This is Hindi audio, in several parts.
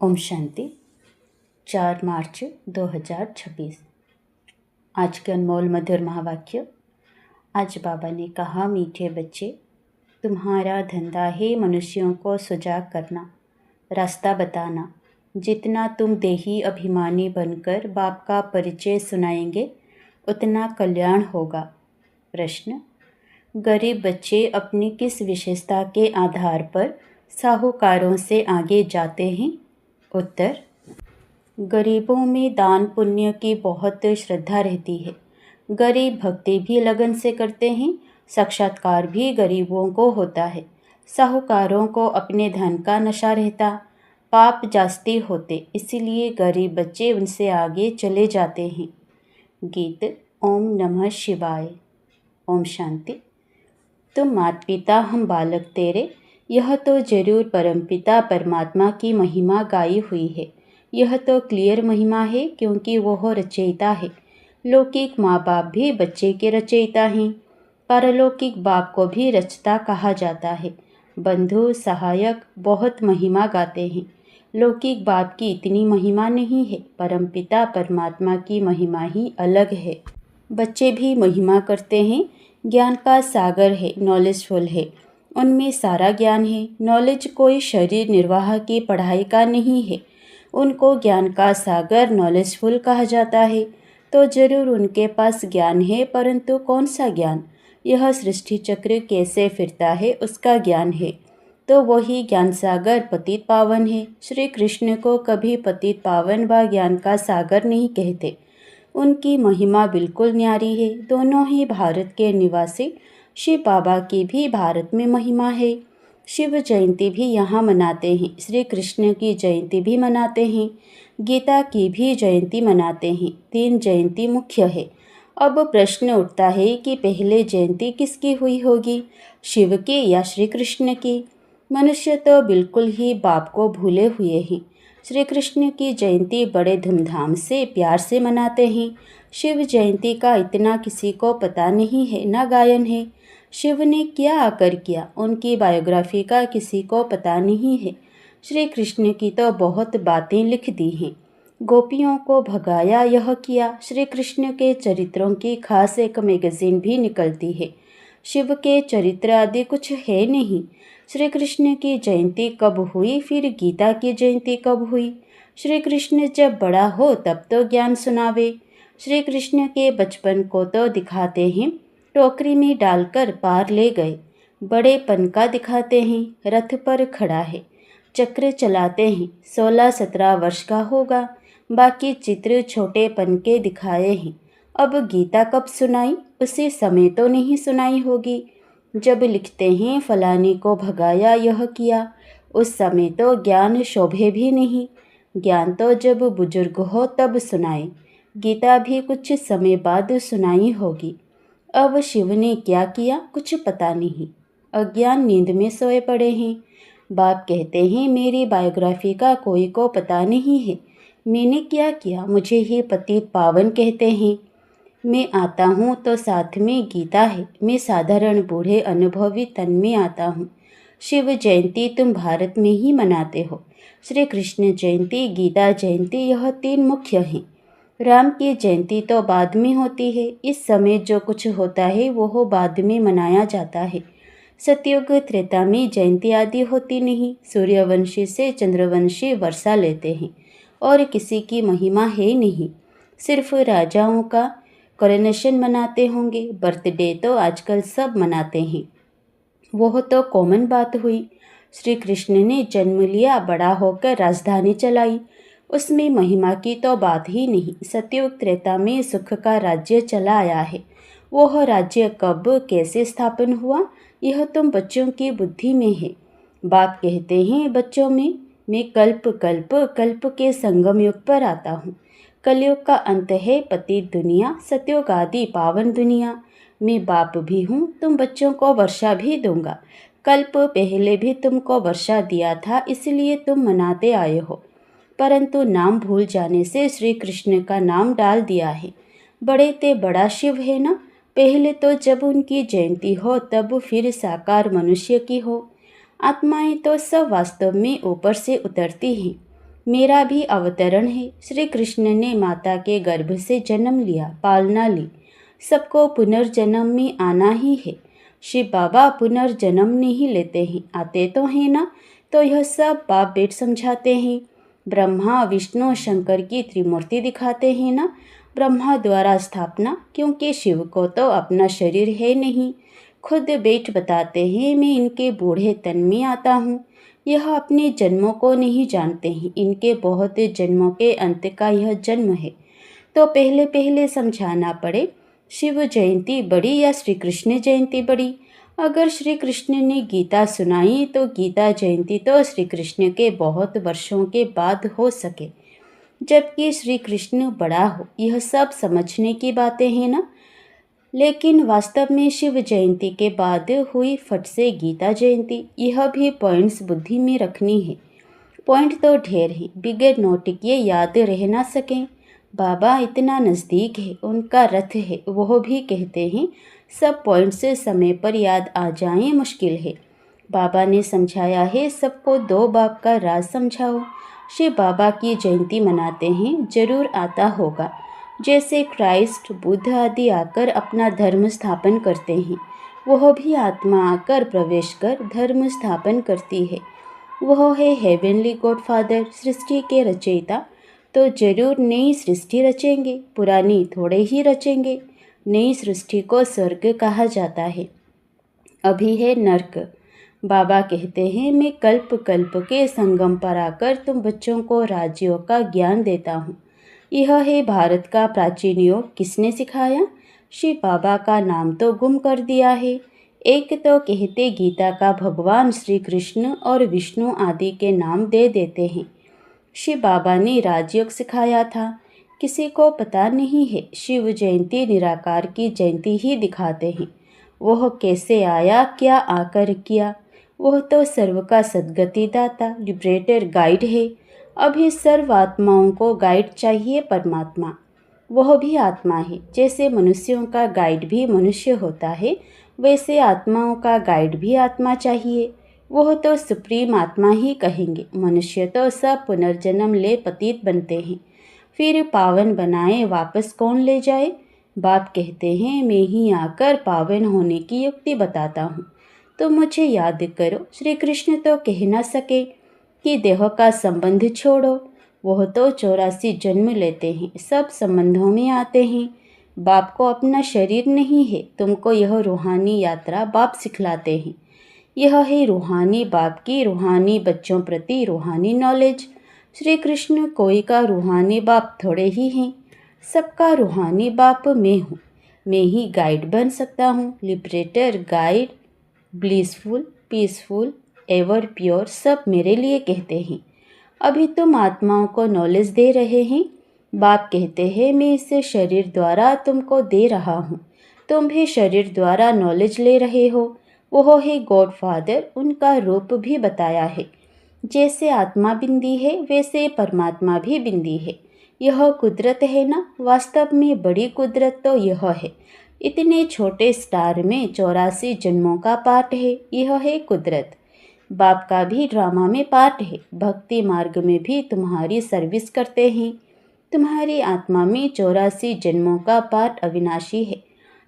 ओम शांति। 4 मार्च 2026। आज के अनमोल मधुर महावाक्य। आज बाबा ने कहा, मीठे बच्चे, तुम्हारा धंधा है मनुष्यों को सुजाग करना, रास्ता बताना। जितना तुम देही अभिमानी बनकर बाप का परिचय सुनाएंगे उतना कल्याण होगा। प्रश्न, गरीब बच्चे अपनी किस विशेषता के आधार पर साहूकारों से आगे जाते हैं? उत्तर, गरीबों में दान पुण्य की बहुत श्रद्धा रहती है। गरीब भक्ति भी लगन से करते हैं। साक्षात्कार भी गरीबों को होता है। साहूकारों को अपने धन का नशा रहता, पाप जास्ती होते, इसीलिए गरीब बच्चे उनसे आगे चले जाते हैं। गीत। ओम नमः शिवाय। ओम शांति। तुम माता पिता, हम बालक तेरे, यह तो जरूर परमपिता परमात्मा की महिमा गाई हुई है। यह तो क्लियर महिमा है, क्योंकि वह रचयिता है। लौकिक माँ बाप भी बच्चे के रचयिता हैं। पारलौकिक बाप को भी रचता कहा जाता है। बंधु सहायक बहुत महिमा गाते हैं। लौकिक बाप की इतनी महिमा नहीं है। परमपिता परमात्मा की महिमा ही अलग है। बच्चे भी महिमा करते हैं। ज्ञान का सागर है, नॉलेजफुल है, उनमें सारा ज्ञान है। नॉलेज कोई शरीर निर्वाह की पढ़ाई का नहीं है। उनको ज्ञान का सागर नॉलेजफुल कहा जाता है। तो जरूर उनके पास ज्ञान है, परंतु कौन सा ज्ञान? यह सृष्टि चक्र कैसे फिरता है उसका ज्ञान है। तो वही ज्ञान सागर पतित पावन है। श्री कृष्ण को कभी पतित पावन व ज्ञान का सागर नहीं कहते। उनकी महिमा बिल्कुल न्यारी है। दोनों ही भारत के निवासी। शिव बाबा की भी भारत में महिमा है। शिव जयंती भी यहाँ मनाते हैं। श्री कृष्ण की जयंती भी मनाते हैं। गीता की भी जयंती मनाते हैं। 3 जयंती मुख्य है। अब प्रश्न उठता है कि पहले जयंती किसकी हुई होगी, शिव की या श्री कृष्ण की? मनुष्य तो बिल्कुल ही बाप को भूले हुए हैं। श्री कृष्ण की जयंती बड़े धूमधाम से प्यार से मनाते हैं। शिव जयंती का इतना किसी को पता नहीं है, न गायन है। शिव ने क्या आकर किया, उनकी बायोग्राफी का किसी को पता नहीं है। श्री कृष्ण की तो बहुत बातें लिख दी हैं। गोपियों को भगाया, यह किया। श्री कृष्ण के चरित्रों की खास एक मैगजीन भी निकलती है। शिव के चरित्र आदि कुछ है नहीं। श्री कृष्ण की जयंती कब हुई, फिर गीता की जयंती कब हुई? श्री कृष्ण जब बड़ा हो तब तो ज्ञान सुनावे। श्री कृष्ण के बचपन को तो दिखाते हैं, टोकरी में डालकर पार ले गए। बड़ेपन का दिखाते हैं, रथ पर खड़ा है, चक्र चलाते हैं, 16-17 वर्ष का होगा। बाकी चित्र छोटेपन के दिखाए हैं। अब गीता कब सुनाई? उसी समय तो नहीं सुनाई होगी जब लिखते हैं फलाने को भगाया, यह किया। उस समय तो ज्ञान शोभे भी नहीं। ज्ञान तो जब बुजुर्ग हो तब सुनाए। गीता भी कुछ समय बाद सुनाई होगी। अब शिव ने क्या किया, कुछ पता नहीं। अज्ञान नींद में सोए पड़े हैं। बाप कहते हैं, मेरी बायोग्राफी का कोई को पता नहीं है। मैंने क्या किया, मुझे ही पतित पावन कहते हैं। मैं आता हूँ तो साथ में गीता है। मैं साधारण बूढ़े अनुभवी तन में आता हूँ। शिव जयंती तुम भारत में ही मनाते हो। श्री कृष्ण जयंती, गीता जयंती, यह 3 मुख्य हैं। राम की जयंती तो बाद में होती है। इस समय जो कुछ होता है वह बाद में मनाया जाता है। सतयुग त्रेता में जयंती आदि होती नहीं। सूर्यवंशी से चंद्रवंशी वर्षा लेते हैं और किसी की महिमा है नहीं। सिर्फ राजाओं का कोरोनेशन मनाते होंगे। बर्थडे तो आजकल सब मनाते हैं, वह तो कॉमन बात हुई। श्री कृष्ण ने जन्म लिया, बड़ा होकर राजधानी चलाई, उसमें महिमा की तो बात ही नहीं। सतयुग त्रेता में सुख का राज्य चला आया है। वह राज्य कब कैसे स्थापन हुआ, यह तुम बच्चों की बुद्धि में है। बाप कहते हैं बच्चों में, मैं कल्प कल्प कल्प के संगम युग पर आता हूँ। कलयुग का अंत है पतित दुनिया, सतयुग आदि पावन दुनिया। मैं बाप भी हूँ, तुम बच्चों को वर्षा भी दूंगा। कल्प पहले भी तुमको वर्षा दिया था, इसलिए तुम मनाते आए हो। परंतु नाम भूल जाने से श्री कृष्ण का नाम डाल दिया है। बड़े ते बड़ा शिव है ना। पहले तो जब उनकी जयंती हो तब फिर साकार मनुष्य की हो। आत्माएं तो सब वास्तव में ऊपर से उतरती हैं। मेरा भी अवतरण है। श्री कृष्ण ने माता के गर्भ से जन्म लिया, पालना ली। सबको पुनर्जन्म में आना ही है। शिव बाबा पुनर्जन्म नहीं लेते हैं, आते तो हैं ना, तो यह सब बाप बेट समझाते हैं। ब्रह्मा विष्णु शंकर की त्रिमूर्ति दिखाते हैं ना। ब्रह्मा द्वारा स्थापना, क्योंकि शिव को तो अपना शरीर है नहीं। खुद बेट बताते हैं, मैं इनके बूढ़े तन में आता हूँ। यह अपने जन्मों को नहीं जानते हैं, इनके बहुत जन्मों के अंत का यह जन्म है। तो पहले पहले समझाना पड़े, शिव जयंती बड़ी या श्री कृष्ण जयंती बड़ी। अगर श्री कृष्ण ने गीता सुनाई तो गीता जयंती तो श्री कृष्ण के बहुत वर्षों के बाद हो सके, जबकि श्री कृष्ण बड़ा हो। यह सब समझने की बातें हैं ना। लेकिन वास्तव में शिव जयंती के बाद हुई फट से गीता जयंती। यह भी पॉइंट्स बुद्धि में रखनी है। पॉइंट तो ढेर हैं, बिगैर नोट किए याद रह ना सकें। बाबा इतना नज़दीक है, उनका रथ है, वह भी कहते हैं सब पॉइंट से समय पर याद आ जाएं मुश्किल है। बाबा ने समझाया है, सबको दो बाप का राज समझाओ। शिव बाबा की जयंती मनाते हैं, जरूर आता होगा। जैसे क्राइस्ट, बुद्ध आदि आकर अपना धर्म स्थापन करते हैं, वह भी आत्मा आकर प्रवेश कर धर्म स्थापन करती है। वह है हेवनली गॉड फादर, सृष्टि के रचयिता। तो जरूर नई सृष्टि रचेंगे, पुरानी थोड़े ही रचेंगे। नई सृष्टि को स्वर्ग कहा जाता है, अभी है नर्क। बाबा कहते हैं, मैं कल्प कल्प के संगम पर आकर तुम बच्चों को राज्यों का ज्ञान देता हूँ। यह है भारत का प्राचीन योग। किसने सिखाया? शिव बाबा का नाम तो गुम कर दिया है। एक तो कहते गीता का भगवान श्री कृष्ण और विष्णु आदि के नाम दे देते हैं। शिव बाबा ने राजयोग सिखाया था, किसी को पता नहीं है। शिव जयंती निराकार की जयंती ही दिखाते हैं। वह कैसे आया, क्या आकर किया? वह तो सर्व का सद्गति दाता, लिबरेटर, गाइड है। अभी सर्व आत्माओं को गाइड चाहिए परमात्मा। वह भी आत्मा है। जैसे मनुष्यों का गाइड भी मनुष्य होता है, वैसे आत्माओं का गाइड भी आत्मा चाहिए। वह तो सुप्रीम आत्मा ही कहेंगे। मनुष्य तो सब पुनर्जन्म ले पतित बनते हैं, फिर पावन बनाए वापस कौन ले जाए? बाप कहते हैं, मैं ही आकर पावन होने की युक्ति बताता हूँ। तो मुझे याद करो। श्री कृष्ण तो कह न सके कि देह का संबंध छोड़ो। वह तो 84 जन्म लेते हैं, सब संबंधों में आते हैं। बाप को अपना शरीर नहीं है, तुमको यह रूहानी यात्रा बाप सिखलाते हैं। यह है रूहानी बाप की रूहानी बच्चों प्रति रूहानी नॉलेज। श्री कृष्ण कोई का रूहानी बाप थोड़े ही हैं, सबका रूहानी बाप मैं हूँ। मैं ही गाइड बन सकता हूँ, liberator, guide, blissful, peaceful, ever pure, सब मेरे लिए कहते हैं। अभी तुम आत्माओं को नॉलेज दे रहे हैं। बाप कहते हैं, मैं इस शरीर द्वारा तुमको दे रहा हूँ, तुम भी शरीर द्वारा नॉलेज ले रहे हो। वह है गॉड फादर, उनका रूप भी बताया है। जैसे आत्मा बिंदी है, वैसे परमात्मा भी बिंदी है। यह कुदरत है ना। वास्तव में बड़ी कुदरत तो यह है। इतने छोटे स्टार में 84 जन्मों का पार्ट है। यह है कुदरत। बाप का भी ड्रामा में पार्ट है। भक्ति मार्ग में भी तुम्हारी सर्विस करते हैं। तुम्हारी आत्मा में 84 जन्मों का पार्ट अविनाशी है।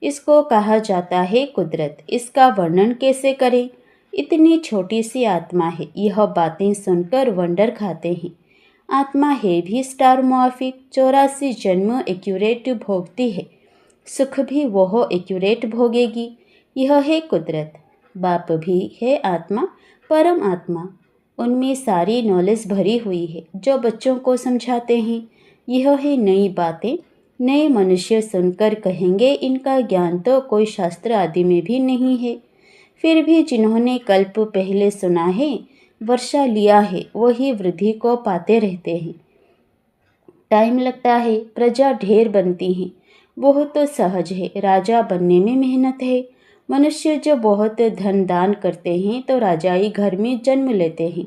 इसको कहा जाता है कुदरत। इसका वर्णन कैसे करें? इतनी छोटी सी आत्मा है। यह बातें सुनकर वंडर खाते हैं। आत्मा है भी स्टार मुआफिक। 84 जन्म एक्यूरेट भोगती है, सुख भी वह एक्यूरेट भोगेगी। यह है कुदरत। बाप भी है आत्मा, परम आत्मा। उनमें सारी नॉलेज भरी हुई है, जो बच्चों को समझाते हैं। यह है नई बातें। नए मनुष्य सुनकर कहेंगे, इनका ज्ञान तो कोई शास्त्र आदि में भी नहीं है। फिर भी जिन्होंने कल्प पहले सुना है, वर्षा लिया है, वही वृद्धि को पाते रहते हैं। टाइम लगता है, प्रजा ढेर बनती है, बहुत तो सहज है। राजा बनने में मेहनत है। मनुष्य जो बहुत धन दान करते हैं तो राजाई घर में जन्म लेते हैं।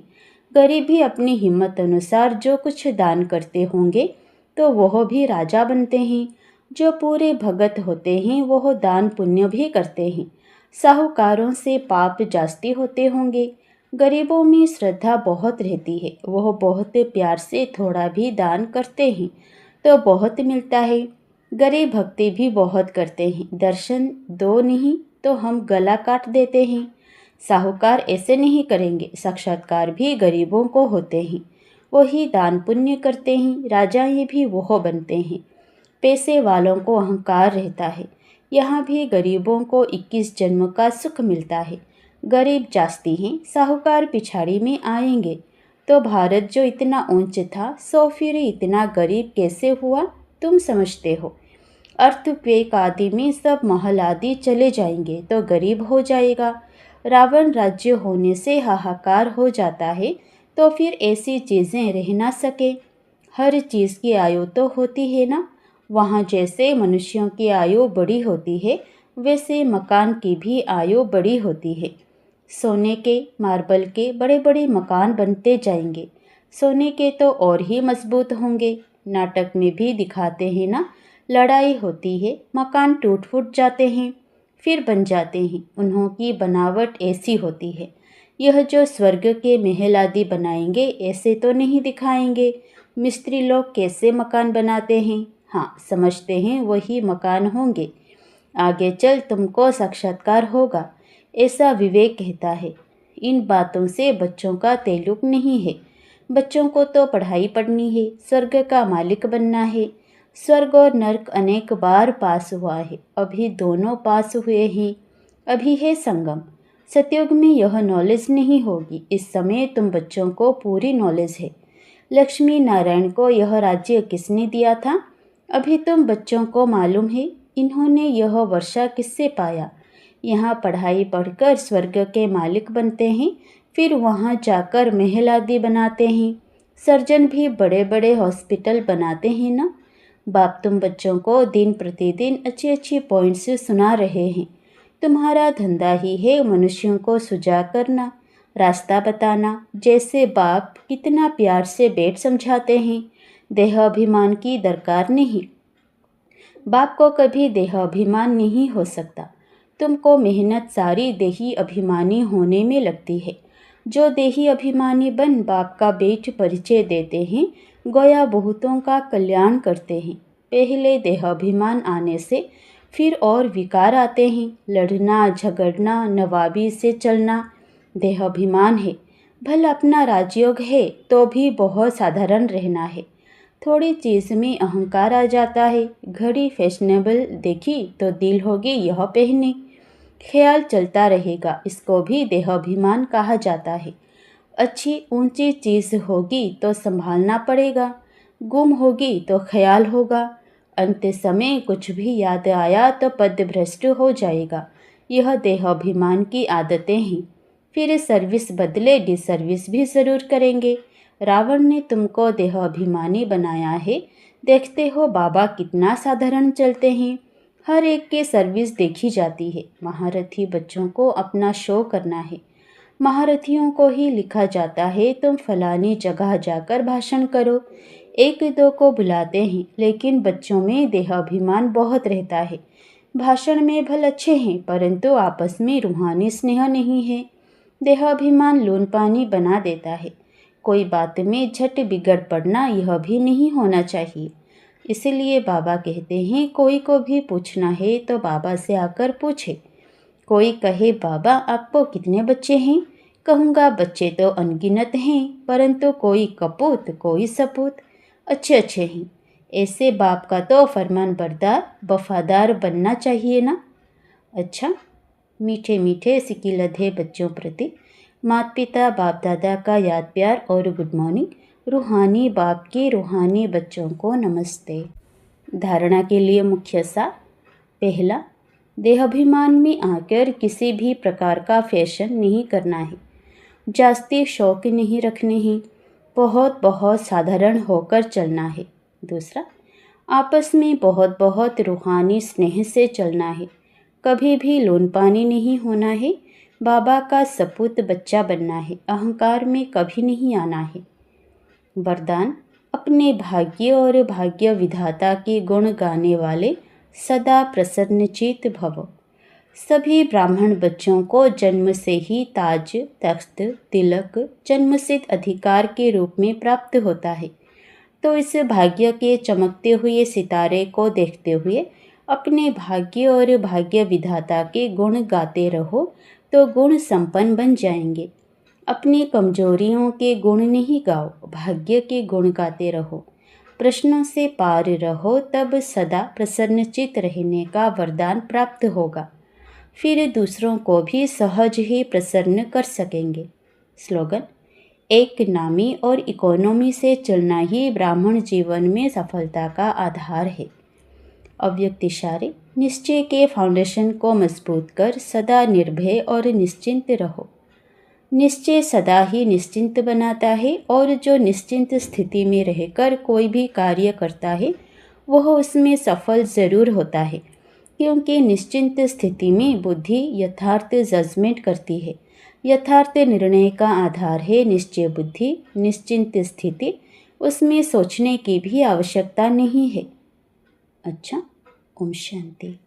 गरीब भी अपनी हिम्मत अनुसार जो कुछ दान करते होंगे तो वह भी राजा बनते हैं। जो पूरे भगत होते हैं वह दान पुण्य भी करते हैं। साहूकारों से पाप जास्ती होते होंगे। गरीबों में श्रद्धा बहुत रहती है, वह बहुत प्यार से थोड़ा भी दान करते हैं तो बहुत मिलता है। गरीब भक्ति भी बहुत करते हैं, दर्शन दो नहीं तो हम गला काट देते हैं। साहूकार ऐसे नहीं करेंगे, साक्षात्कार भी गरीबों को होते हैं, वही दान पुण्य करते हैं, राजाएं भी वह बनते हैं। पैसे वालों को अहंकार रहता है, यहाँ भी गरीबों को 21 जन्म का सुख मिलता है। गरीब जास्ती हैं, साहूकार पिछाड़ी में आएंगे। तो भारत जो इतना ऊंच था, सो फिर इतना गरीब कैसे हुआ, तुम समझते हो। अर्थक्वेक आदि में सब महल आदि चले जाएंगे तो गरीब हो जाएगा। रावण राज्य होने से हाहाकार हो जाता है, तो फिर ऐसी चीज़ें रह ना सके। हर चीज़ की आयु तो होती है ना। वहाँ जैसे मनुष्यों की आयु बड़ी होती है, वैसे मकान की भी आयु बड़ी होती है। सोने के, मार्बल के बड़े बड़े मकान बनते जाएंगे, सोने के तो और ही मजबूत होंगे। नाटक में भी दिखाते हैं ना, लड़ाई होती है, मकान टूट फूट जाते हैं, फिर बन जाते हैं। उन्हों की बनावट ऐसी होती है। यह जो स्वर्ग के महल आदि बनाएंगे, ऐसे तो नहीं दिखाएंगे। मिस्त्री लोग कैसे मकान बनाते हैं, हाँ समझते हैं वही मकान होंगे। आगे चल तुमको साक्षात्कार होगा, ऐसा विवेक कहता है। इन बातों से बच्चों का ताल्लुक नहीं है। बच्चों को तो पढ़ाई पढ़नी है, स्वर्ग का मालिक बनना है। स्वर्ग और नर्क अनेक बार पास हुआ है, अभी दोनों पास हुए हैं। अभी है संगम। सतयुग में यह नॉलेज नहीं होगी, इस समय तुम बच्चों को पूरी नॉलेज है। लक्ष्मी नारायण को यह राज्य किसने दिया था, अभी तुम बच्चों को मालूम है। इन्होंने यह वर्षा किससे पाया। यहाँ पढ़ाई पढ़कर स्वर्ग के मालिक बनते हैं, फिर वहाँ जाकर महल आदि बनाते हैं। सर्जन भी बड़े बड़े हॉस्पिटल बनाते हैं ना। बाप तुम बच्चों को दिन प्रतिदिन अच्छी अच्छी पॉइंट्स सुना रहे हैं। तुम्हारा धंधा ही है मनुष्यों को सुजा करना, रास्ता बताना। जैसे बाप कितना प्यार से बैठ समझाते हैं। देह अभिमान की दरकार नहीं। बाप को कभी देह अभिमान नहीं हो सकता। तुमको मेहनत सारी देही अभिमानी होने में लगती है। जो देही अभिमानी बन बाप का बेच परिचय देते हैं, गोया बहुतों का कल्याण करते हैं। पहले देह अभिमान आने से फिर और विकार आते हैं, लड़ना झगड़ना, नवाबी से चलना। देह अभिमान है, भल अपना राजयोग है तो भी बहुत साधारण रहना है। थोड़ी चीज़ में अहंकार आ जाता है। घड़ी फैशनेबल देखी तो दिल होगी यह पहने, ख्याल चलता रहेगा, इसको भी देहाभिमान कहा जाता है। अच्छी ऊंची चीज़ होगी तो संभालना पड़ेगा, गुम होगी तो ख्याल होगा। अंत समय कुछ भी याद आया तो पदभ्रष्ट हो जाएगा। यह देहाभिमान की आदतें हैं। फिर सर्विस बदले डिसर्विस भी ज़रूर करेंगे। रावण ने तुमको देहाभिमानी बनाया है। देखते हो बाबा कितना साधारण चलते हैं, हर एक की सर्विस देखी जाती है। महारथी बच्चों को अपना शो करना है। महारथियों को ही लिखा जाता है तुम फलानी जगह जाकर भाषण करो। एक दो को बुलाते हैं, लेकिन बच्चों में देहाभिमान बहुत रहता है। भाषण में भल अच्छे हैं, परंतु आपस में रूहानी स्नेह नहीं है। देहाभिमान लून पानी बना देता है। कोई बात में झट बिगड़ पड़ना यह भी नहीं होना चाहिए। इसलिए बाबा कहते हैं कोई को भी पूछना है तो बाबा से आकर पूछे। कोई कहे बाबा आपको कितने बच्चे हैं, कहूँगा बच्चे तो अनगिनत हैं, परंतु कोई कपूत कोई सपूत, अच्छे अच्छे हैं। ऐसे बाप का तो फरमान बरदार वफादार बनना चाहिए ना। अच्छा, मीठे मीठे सिकिलधे बच्चों प्रति माता पिता बाप दादा का याद प्यार और गुड मॉर्निंग। रूहानी बाप के रूहानी बच्चों को नमस्ते। धारणा के लिए मुख्य सार। पहला, देहाभिमान में आकर किसी भी प्रकार का फैशन नहीं करना है, जास्ती शौक नहीं रखने हैं, बहुत बहुत साधारण होकर चलना है। दूसरा, आपस में बहुत बहुत रूहानी स्नेह से चलना है, कभी भी लोन पानी नहीं होना है, बाबा का सपूत बच्चा बनना है, अहंकार में कभी नहीं आना है। वरदान, अपने भाग्य और भाग्य विधाता के गुण गाने वाले सदा प्रसन्नचित भव। सभी ब्राह्मण बच्चों को जन्म से ही ताज, तख्त, तिलक जन्मसिद्ध अधिकार के रूप में प्राप्त होता है। तो इस भाग्य के चमकते हुए सितारे को देखते हुए अपने भाग्य और भाग्य विधाता के गुण गाते रहो तो गुण संपन्न बन जाएंगे। अपनी कमजोरियों के गुण नहीं गाओ, भाग्य के गुण गाते रहो। प्रश्नों से पार रहो, तब सदा प्रसन्नचित रहने का वरदान प्राप्त होगा। फिर दूसरों को भी सहज ही प्रसन्न कर सकेंगे। स्लोगन: एक नामी और इकोनॉमी से चलना ही ब्राह्मण जीवन में सफलता का आधार है। अव्यक्त इशारे: निश्चय के फाउंडेशन को मजबूत कर सदा निर्भय और निश्चिंत रहो। निश्चय सदा ही निश्चिंत बनाता है और जो निश्चिंत स्थिति में रहकर कोई भी कार्य करता है वह उसमें सफल जरूर होता है, क्योंकि निश्चिंत स्थिति में बुद्धि यथार्थ जजमेंट करती है। यथार्थ निर्णय का आधार है निश्चय बुद्धि, निश्चिंत स्थिति, उसमें सोचने की भी आवश्यकता नहीं है। अच्छा, ओम शांति।